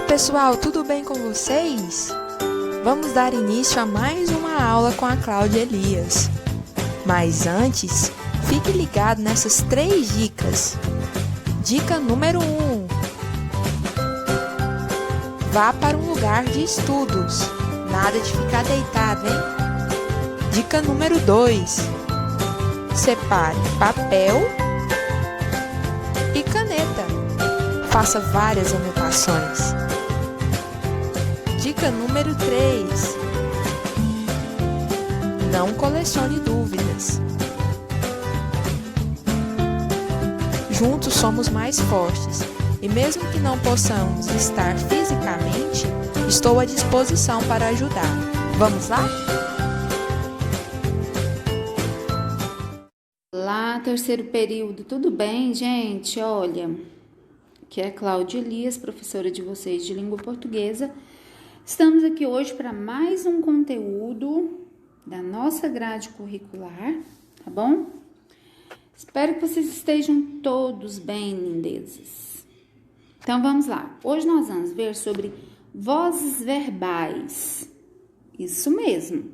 pessoal, tudo bem com vocês? Vamos dar início a mais uma aula com a Cláudia Elias. Mas antes, fique ligado nessas 3 dicas. Dica número 1. Vá para um lugar de estudos. Nada de ficar deitado, hein? Dica número 2. Separe papel e caneta. Faça várias anotações. Dica número 3. Não colecione dúvidas. Juntos somos mais fortes e mesmo que não possamos estar fisicamente, estou à disposição para ajudar. Vamos lá? Olá, terceiro período, tudo bem, gente? Olha, aqui é a Cláudia Elias, professora de vocês de língua portuguesa. Estamos aqui hoje para mais um conteúdo da nossa grade curricular, tá bom? Espero que vocês estejam todos bem, lindezas. Então, vamos lá. Hoje nós vamos ver sobre vozes verbais. Isso mesmo.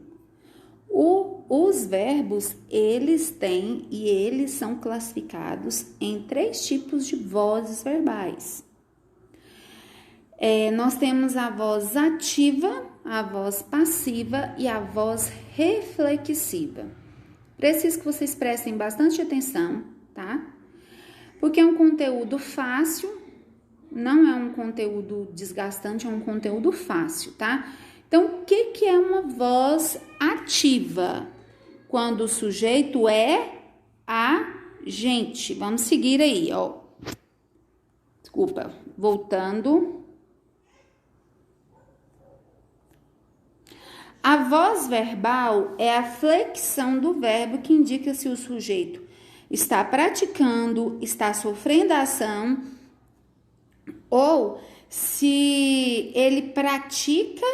Os verbos, eles têm e eles são classificados em 3 tipos de vozes verbais. Nós temos a voz ativa, a voz passiva e a voz reflexiva. Preciso que vocês prestem bastante atenção, tá? Porque é um conteúdo fácil, não é um conteúdo desgastante, é um conteúdo fácil, tá? Então, o que é uma voz ativa? Quando o sujeito é a gente. Vamos seguir aí, ó. Desculpa, voltando. A voz verbal é a flexão do verbo que indica se o sujeito está praticando, está sofrendo a ação ou se ele pratica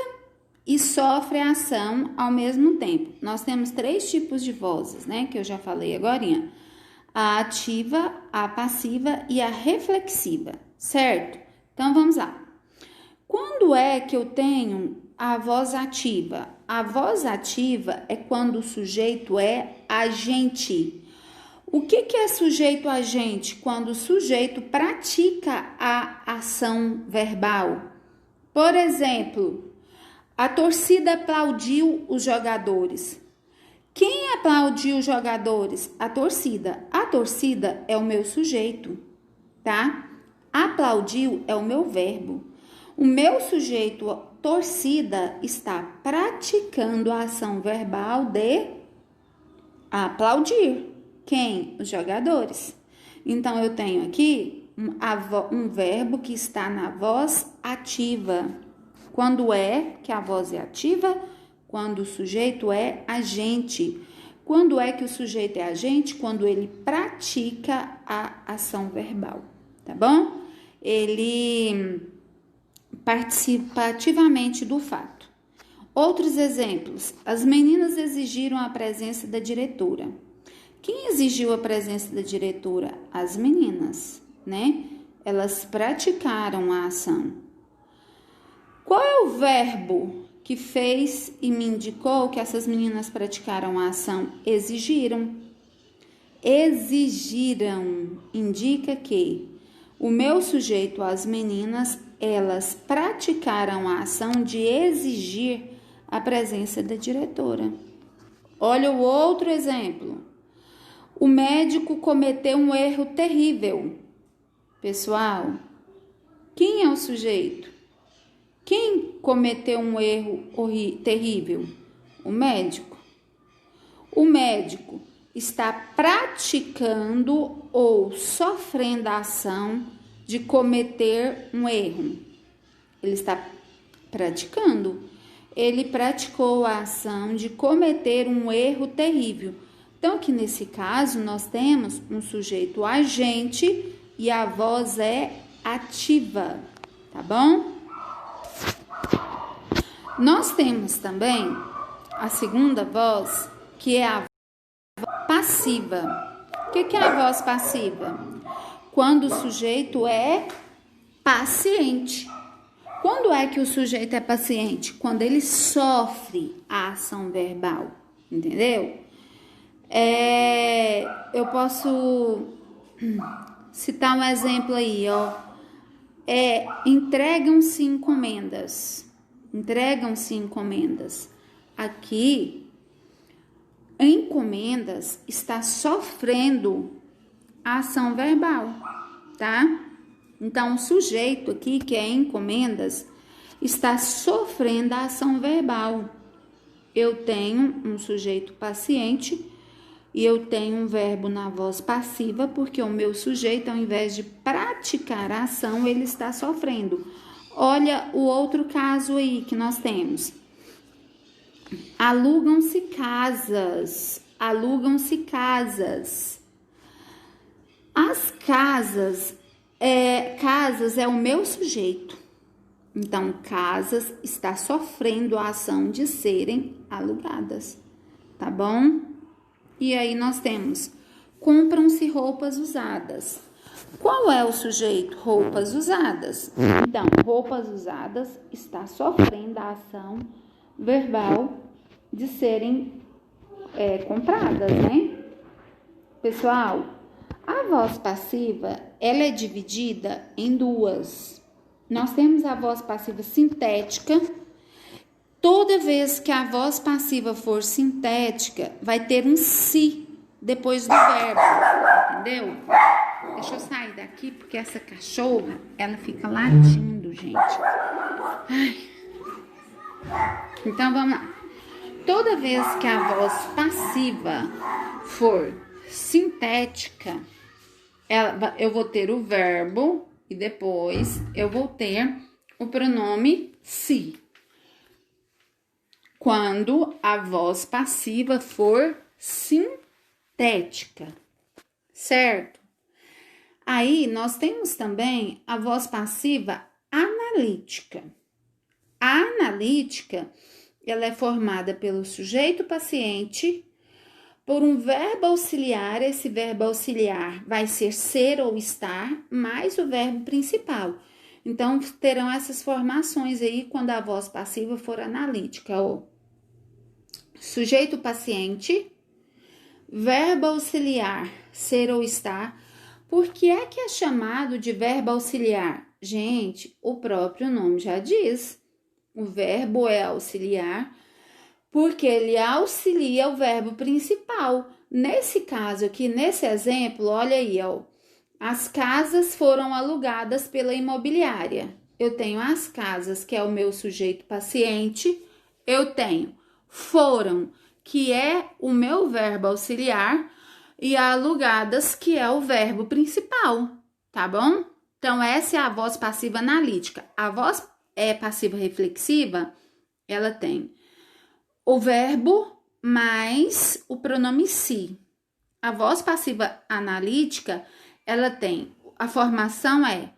e sofre a ação ao mesmo tempo. Nós temos 3 tipos de vozes, né? Que eu já falei agorinha. A ativa, a passiva e a reflexiva, certo? Então, vamos lá. Quando é que eu tenho a voz ativa? A voz ativa é quando o sujeito é agente. O que é sujeito agente? Quando o sujeito pratica a ação verbal. Por exemplo, a torcida aplaudiu os jogadores. Quem aplaudiu os jogadores? A torcida. A torcida é o meu sujeito, tá? Aplaudiu é o meu verbo. O meu sujeito torcida está praticando a ação verbal de aplaudir. Quem? Os jogadores. Então, eu tenho aqui um verbo que está na voz ativa. Quando é que a voz é ativa? Quando o sujeito é agente. Quando é que o sujeito é agente? Quando ele pratica a ação verbal, tá bom? Ele participa ativamente do fato. Outros exemplos. As meninas exigiram a presença da diretora. Quem exigiu a presença da diretora? As meninas, né? Elas praticaram a ação. Qual é o verbo que fez e me indicou que essas meninas praticaram a ação? Exigiram. Exigiram indica que o meu sujeito, as meninas, elas praticaram a ação de exigir a presença da diretora. Olha o outro exemplo. O médico cometeu um erro terrível. Pessoal, quem é o sujeito? Quem cometeu um erro terrível? O médico. O médico está praticando ou sofrendo a ação de cometer um erro. Ele está praticando. Ele praticou a ação de cometer um erro terrível. Então, aqui nesse caso, nós temos um sujeito agente e a voz é ativa, tá bom? Nós temos também a segunda voz, que é a voz passiva. O que é a voz passiva? Quando o sujeito é paciente. Quando é que o sujeito é paciente? Quando ele sofre a ação verbal, entendeu? Eu posso citar um exemplo aí, ó. Entregam-se encomendas. Entregam-se encomendas. Aqui, encomendas está sofrendo a ação verbal, tá? Então, o sujeito aqui, que é encomendas, está sofrendo a ação verbal. Eu tenho um sujeito paciente e eu tenho um verbo na voz passiva, porque o meu sujeito, ao invés de praticar a ação, ele está sofrendo. Olha o outro caso aí que nós temos. Alugam-se casas. Alugam-se casas. As casas é o meu sujeito. Então, casas está sofrendo a ação de serem alugadas, tá bom? E aí nós temos, compram-se roupas usadas. Qual é o sujeito? Roupas usadas. Então, roupas usadas está sofrendo a ação verbal de serem compradas, né? Pessoal, a voz passiva, ela é dividida em duas. Nós temos a voz passiva sintética. Toda vez que a voz passiva for sintética, vai ter um si depois do verbo, entendeu? Deixa eu sair daqui, porque essa cachorra, ela fica latindo, gente. Ai. Então, vamos lá. Toda vez que a voz passiva for sintética, eu vou ter o verbo e depois eu vou ter o pronome se. Quando a voz passiva for sintética, certo? Aí, nós temos também a voz passiva analítica. A analítica, ela é formada pelo sujeito paciente, por um verbo auxiliar. Esse verbo auxiliar vai ser ou estar, mais o verbo principal. Então, terão essas formações aí quando a voz passiva for analítica, ó. Sujeito paciente, verbo auxiliar, ser ou estar. Por que é chamado de verbo auxiliar? Gente, o próprio nome já diz. O verbo é auxiliar porque ele auxilia o verbo principal. Nesse caso aqui, nesse exemplo, olha aí, ó. As casas foram alugadas pela imobiliária. Eu tenho as casas, que é o meu sujeito paciente. Eu tenho foram, que é o meu verbo auxiliar, e alugadas, que é o verbo principal, tá bom? Então, essa é a voz passiva analítica. A voz passiva reflexiva, ela tem o verbo mais o pronome se. A voz passiva analítica, ela tem, a formação é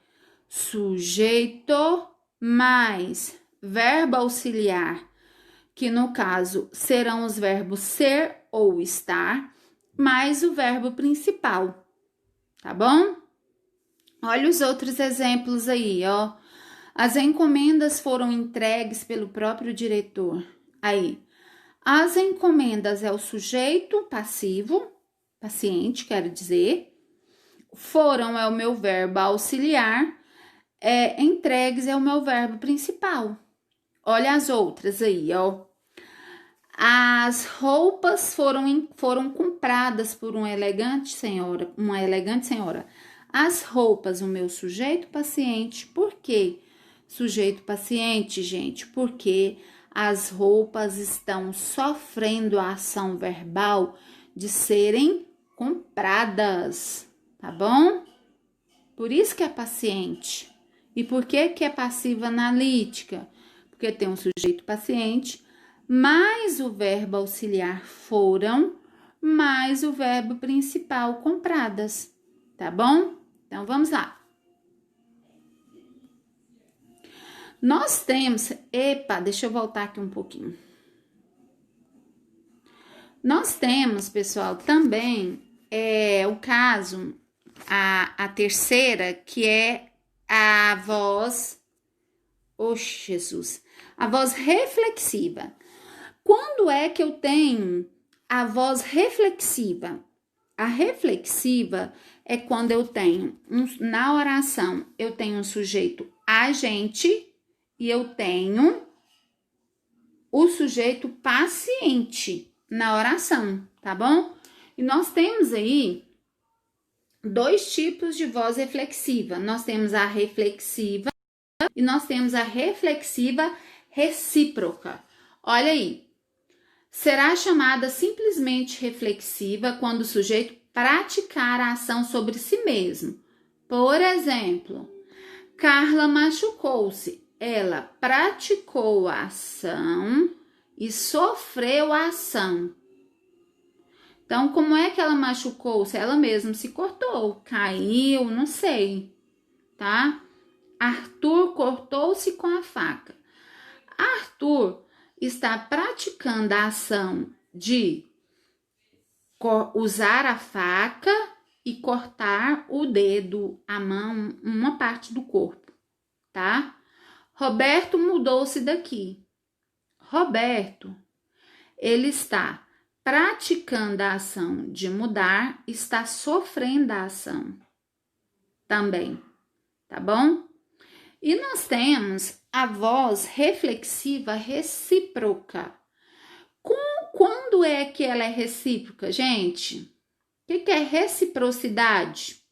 sujeito mais verbo auxiliar, que no caso serão os verbos ser ou estar, mais o verbo principal, tá bom? Olha os outros exemplos aí, ó. As encomendas foram entregues pelo próprio diretor. Aí, as encomendas é o sujeito passivo, paciente, quero dizer. Foram é o meu verbo auxiliar. Entregues é o meu verbo principal. Olha as outras aí, ó. As roupas foram compradas por uma elegante senhora. As roupas, o meu sujeito paciente. Por quê? Sujeito paciente, gente, porque as roupas estão sofrendo a ação verbal de serem compradas, tá bom? Por isso que é paciente. E por que é passiva analítica? Porque tem um sujeito paciente, mais o verbo auxiliar foram, mais o verbo principal compradas, tá bom? Então, vamos lá. Nós temos... deixa eu voltar aqui um pouquinho. Nós temos, pessoal, também o caso, a terceira, que é a voz Oxe, Jesus. A voz reflexiva. Quando é que eu tenho a voz reflexiva? A reflexiva é quando eu tenho, na oração, eu tenho um sujeito agente e eu tenho o sujeito paciente na oração, tá bom? E nós temos aí 2 tipos de voz reflexiva. Nós temos a reflexiva e nós temos a reflexiva recíproca. Olha aí. Será chamada simplesmente reflexiva quando o sujeito praticar a ação sobre si mesmo. Por exemplo, Carla machucou-se. Ela praticou a ação e sofreu a ação. Então, como é que ela machucou-se? Ela mesma se cortou, caiu, não sei, tá? Arthur cortou-se com a faca. Arthur está praticando a ação de usar a faca e cortar o dedo, a mão, uma parte do corpo, tá? Roberto mudou-se daqui. Roberto, ele está praticando a ação de mudar, está sofrendo a ação também, tá bom? E nós temos a voz reflexiva recíproca. Quando é que ela é recíproca, gente? O que é reciprocidade?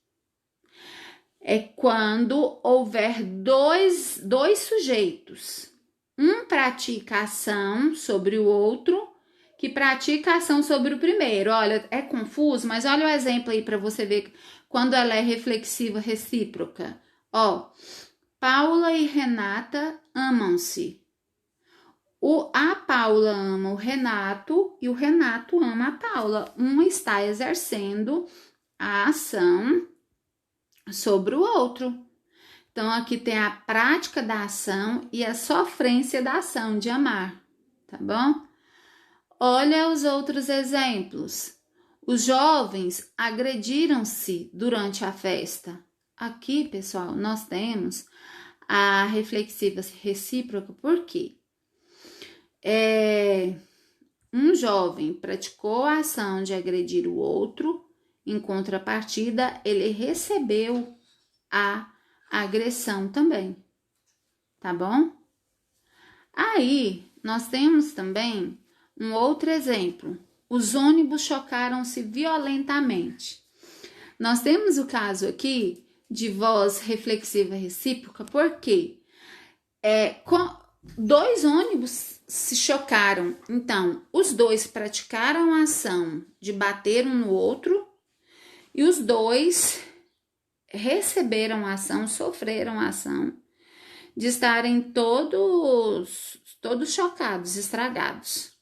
É quando houver dois sujeitos. Um pratica a ação sobre o outro, que pratica a ação sobre o primeiro. Olha, é confuso, mas olha o exemplo aí para você ver quando ela é reflexiva recíproca. Ó, Paula e Renata amam-se. A Paula ama o Renato e o Renato ama a Paula. Um está exercendo a ação sobre o outro. Então, aqui tem a prática da ação e a sofrência da ação de amar, tá bom? Olha os outros exemplos. Os jovens agrediram-se durante a festa. Aqui, pessoal, nós temos a reflexiva recíproca, por quê? Um jovem praticou a ação de agredir o outro, em contrapartida, ele recebeu a agressão também, tá bom? Aí, nós temos também um outro exemplo. Os ônibus chocaram-se violentamente. Nós temos o caso aqui de voz reflexiva recíproca, porque 2 ônibus se chocaram. Então, os 2 praticaram a ação de bater um no outro e os 2 receberam a ação, sofreram a ação de estarem todos chocados, estragados.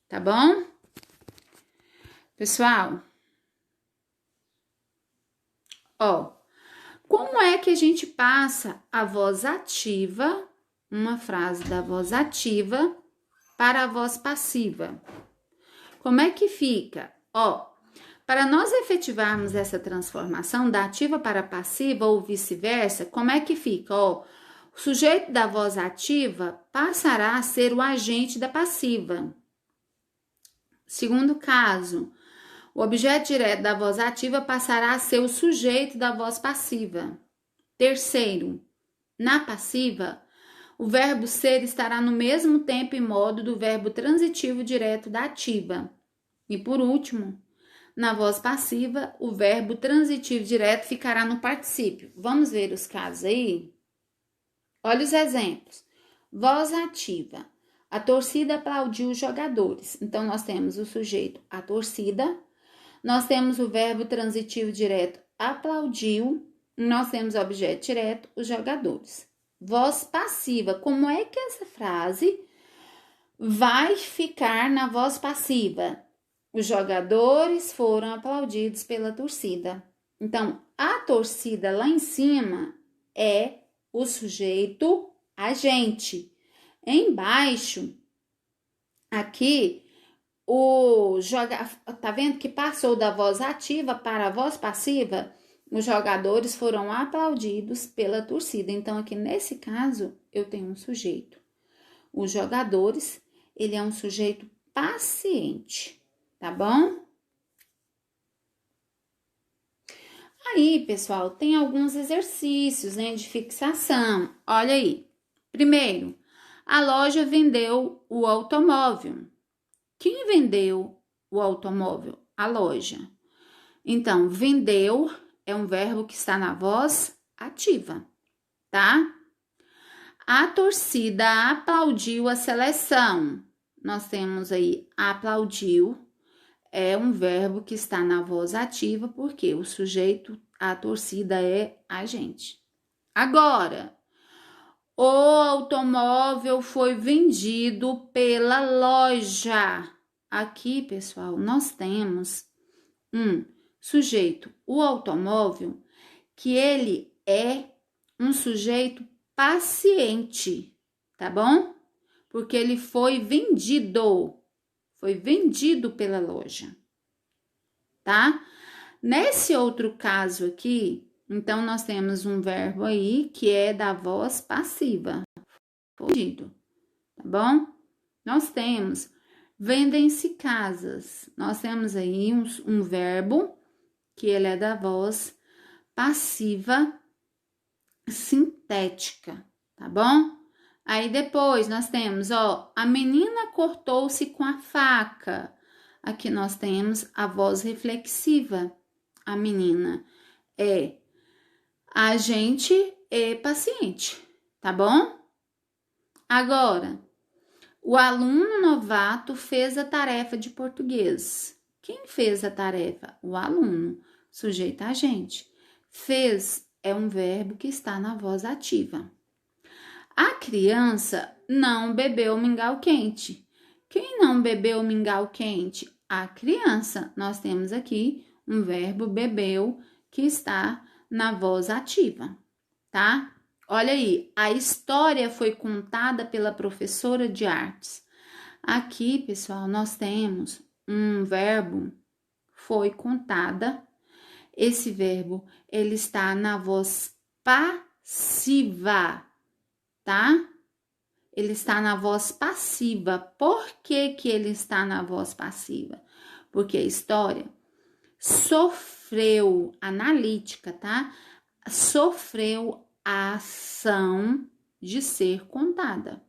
Tá bom? Pessoal, ó, como é que a gente passa a voz ativa, uma frase da voz ativa, para a voz passiva? Como é que fica? Ó, para nós efetivarmos essa transformação da ativa para a passiva ou vice-versa, como é que fica? Ó, o sujeito da voz ativa passará a ser o agente da passiva. Segundo caso, o objeto direto da voz ativa passará a ser o sujeito da voz passiva. Terceiro, na passiva, o verbo ser estará no mesmo tempo e modo do verbo transitivo direto da ativa. E por último, na voz passiva, o verbo transitivo direto ficará no particípio. Vamos ver os casos aí? Olha os exemplos. Voz ativa. A torcida aplaudiu os jogadores. Então, nós temos o sujeito, a torcida. Nós temos o verbo transitivo direto, aplaudiu. Nós temos o objeto direto, os jogadores. Voz passiva. Como é que essa frase vai ficar na voz passiva? Os jogadores foram aplaudidos pela torcida. Então, a torcida lá em cima é o sujeito agente. Embaixo, aqui, tá vendo que passou da voz ativa para a voz passiva? Os jogadores foram aplaudidos pela torcida. Então, aqui nesse caso, eu tenho um sujeito. Os jogadores, ele é um sujeito paciente, tá bom? Aí, pessoal, tem alguns exercícios, né, de fixação. Olha aí. Primeiro, a loja vendeu o automóvel. Quem vendeu o automóvel? A loja. Então, vendeu é um verbo que está na voz ativa, tá? A torcida aplaudiu a seleção. Nós temos aí aplaudiu, é um verbo que está na voz ativa, porque o sujeito, a torcida é a gente. Agora, o automóvel foi vendido pela loja. Aqui, pessoal, nós temos um sujeito, o automóvel, que ele é um sujeito paciente, tá bom? Porque ele foi vendido pela loja, tá? Nesse outro caso aqui, então nós temos um verbo aí que é da voz passiva, vendido, tá bom? Nós temos vendem-se casas, nós temos aí um verbo que ele é da voz passiva sintética, tá bom? Aí depois nós temos, ó, a menina cortou-se com a faca. Aqui nós temos a voz reflexiva. A menina é agente e paciente, tá bom? Agora, o aluno novato fez a tarefa de português. Quem fez a tarefa? O aluno, sujeito agente. Fez é um verbo que está na voz ativa. A criança não bebeu mingau quente. Quem não bebeu mingau quente? A criança. Nós temos aqui um verbo bebeu que está na voz ativa, tá? Olha aí, a história foi contada pela professora de artes. Aqui, pessoal, nós temos um verbo foi contada. Esse verbo, ele está na voz passiva, tá? Ele está na voz passiva. Por que que ele está na voz passiva? Porque a história sofreu, analítica, tá? Sofreu a ação de ser contada,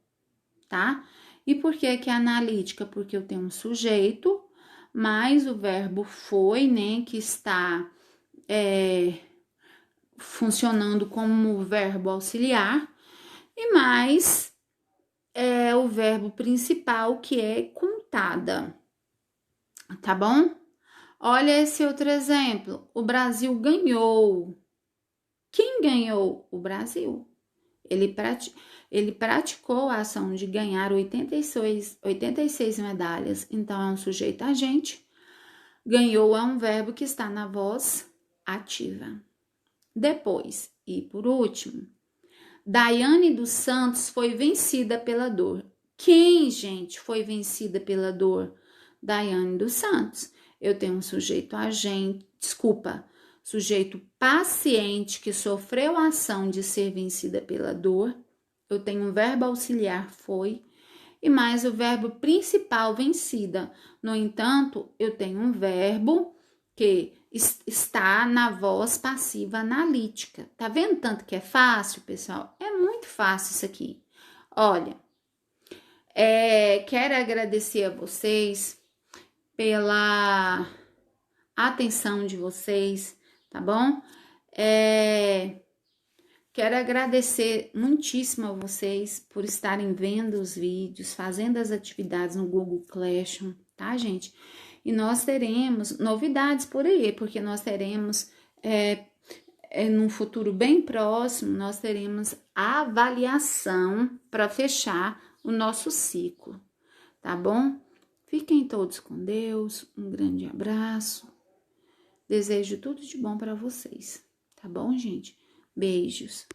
tá? E por que que é analítica? Porque eu tenho um sujeito, mais o verbo foi, né, que está funcionando como verbo auxiliar, e mais o verbo principal, que é contada, tá bom? Olha esse outro exemplo. O Brasil ganhou. Quem ganhou? O Brasil. Ele praticou a ação de ganhar 86 medalhas. Então, é um sujeito agente. Ganhou é um verbo que está na voz ativa. Depois, e por último, Daiane dos Santos foi vencida pela dor. Quem, gente, foi vencida pela dor? Daiane dos Santos. Eu tenho um sujeito agente, sujeito paciente que sofreu a ação de ser vencida pela dor. Eu tenho um verbo auxiliar foi e mais o verbo principal vencida. No entanto, eu tenho um verbo que está na voz passiva analítica. Tá vendo tanto que é fácil, pessoal? É muito fácil isso aqui. Olha, quero agradecer a vocês pela atenção de vocês, tá bom? Quero agradecer muitíssimo a vocês por estarem vendo os vídeos, fazendo as atividades no Google Classroom, tá, gente? E nós teremos novidades por aí, porque nós teremos, num futuro bem próximo, nós teremos a avaliação para fechar o nosso ciclo, tá bom? Fiquem todos com Deus, um grande abraço. Desejo tudo de bom para vocês, tá bom, gente? Beijos.